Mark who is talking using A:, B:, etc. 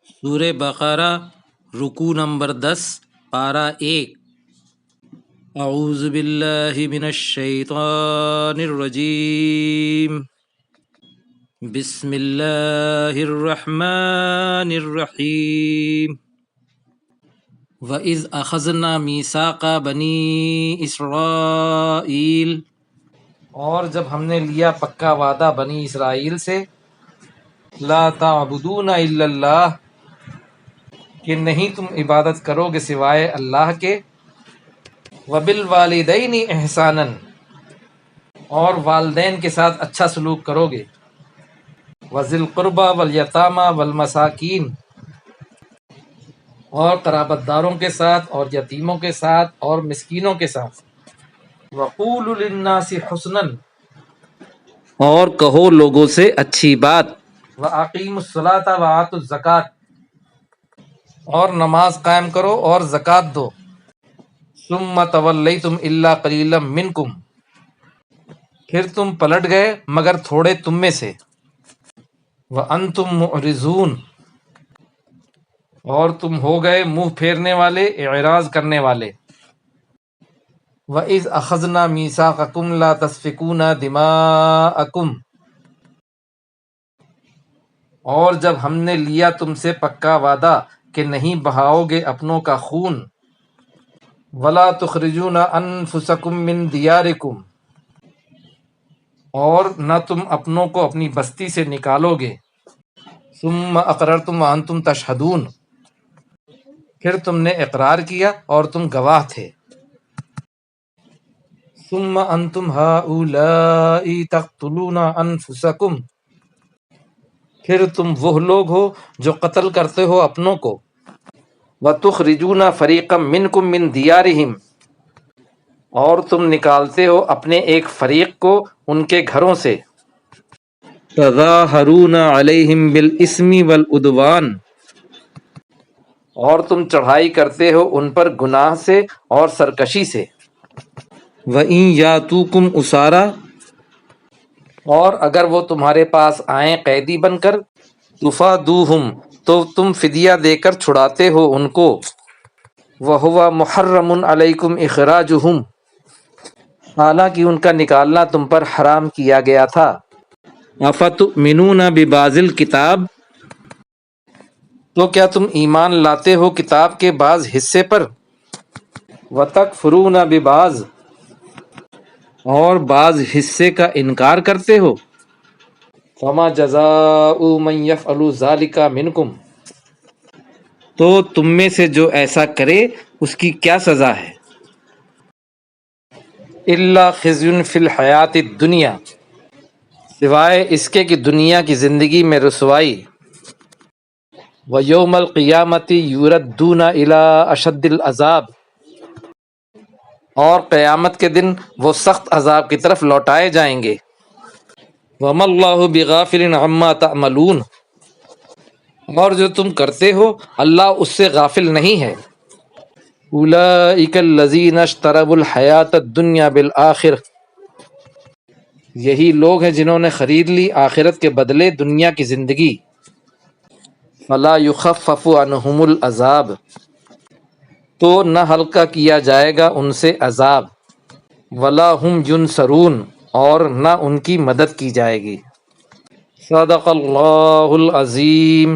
A: سورہ بقرہ رکوع نمبر 10 پارہ 1۔ اعوذ باللہ من الشیطان الرجیم، بسم اللہ الرحمن الرحیم۔ وَإِذْ أَخَذْنَا مِيثَاقَ بَنِي إِسْرَائِيلَ، اور جب ہم نے لیا پکا وعدہ بنی اسرائیل سے، لا تعبدون الا اللہ، کہ نہیں تم عبادت کرو گے سوائے اللہ کے، وبالوالدین احسانا، اور والدین کے ساتھ اچھا سلوک کرو گے، وذی القربی والیتامی والمساکین، اور قرابت داروں کے ساتھ اور یتیموں کے ساتھ اور مسکینوں کے ساتھ، وقولوا للناس حسنا، اور کہو لوگوں سے اچھی بات، واقیموا الصلاۃ وآتوا الزکوۃ، اور نماز قائم کرو اور زکوٰۃ دو، ثم تولیتم الا قلیلا منکم، پھر تم پلٹ گئے مگر تھوڑے تم میں سے، وانتم معرضون، اور تم ہو گئے منہ پھیرنے والے، اعراض کرنے والے، وَإِذْ أَخَذْنَا مِيثَاقَكُمْ لَا تَسْفِكُونَ دِمَاءَكُمْ، اور جب ہم نے لیا تم سے پکا وعدہ کہ نہیں بہاؤ گے اپنوں کا خون، وَلَا تُخْرِجُونَ أَنفُسَكُم مِّن دِيَارِكُمْ، اور نہ تم اپنوں کو اپنی بستی سے نکالو گے، ثُمَّ أَقْرَرْتُمْ وَأَنْتُمْ تَشْهَدُونَ، پھر تم نے اقرار کیا اور تم گواہ تھے، ثُمَّ أَنْتُمْ هَؤُلَاءِ تَقْتُلُونَ أَنفُسَكُمْ، پھر تم وہ لوگ ہو جو قتل کرتے ہو اپنوں کو، وَتُخْرِجُونَ فَرِيقًا مِّنْكُم مِّن دِيَارِهِمْ، اور تم نکالتے ہو اپنے ایک فریق کو ان کے گھروں سے، تَظَاهَرُونَ عَلَيْهِمْ بِالْإِثْمِ وَالْعُدْوَانِ، اور تم چڑھائی کرتے ہو ان پر گناہ سے اور سرکشی سے، وَإِن يَأْتُوكُمْ أُسَارَىٰ، اور اگر وہ تمہارے پاس آئیں قیدی بن کر، تُفَادُوهُمْ، تو تم فدیہ دے کر چھڑاتے ہو ان کو، وَهُوَ مُحَرَّمٌ عَلَيْكُمْ إِخْرَاجُهُمْ، حالانکہ ان کا نکالنا تم پر حرام کیا گیا تھا، أَفَتُؤْمِنُونَ بِبَعْضِ الْكِتَابِ، تو کیا تم ایمان لاتے ہو کتاب کے بعض حصے پر، وَتَکْفُرُونَ بِبَعْضٍ، اور بعض حصے کا انکار کرتے ہو، فَمَا جَزَاءُ مَن يَفْعَلُ ذَلِكَ مِنْكُمْ، تو تم میں سے جو ایسا کرے اس کی کیا سزا ہے، إِلَّا خِزْيٌ فِي الْحَيَاةِ الدُّنْيَا، سوائے اس کے کہ دنیا کی زندگی میں رسوائی، وَيَوْمَ الْقِيَامَةِ يُرَدُّونَ إِلَىٰ أَشَدِّ الْعَذَابِ، اور قیامت کے دن وہ سخت عذاب کی طرف لوٹائے جائیں گے، وَمَا اللَّهُ بِغَافِلٍ عَمَّا تَعْمَلُونَ، اور جو تم کرتے ہو اللہ اس سے غافل نہیں ہے، أُولَٰئِكَ الَّذِينَ اشْتَرَوُا الْحَيَاةَ الدُّنْيَا بِالْآخِرَةِ، یہی لوگ ہیں جنہوں نے خرید لی آخرت کے بدلے دنیا کی زندگی، فَلَا يُخَفَّفُ عَنْهُمُ الْعَذَابُ، تو نہ ہلکا کیا جائے گا ان سے عذاب، وَلَا هُمْ يُنصَرُونَ، اور نہ ان کی مدد کی جائے گی۔ صدق اللہ العظیم۔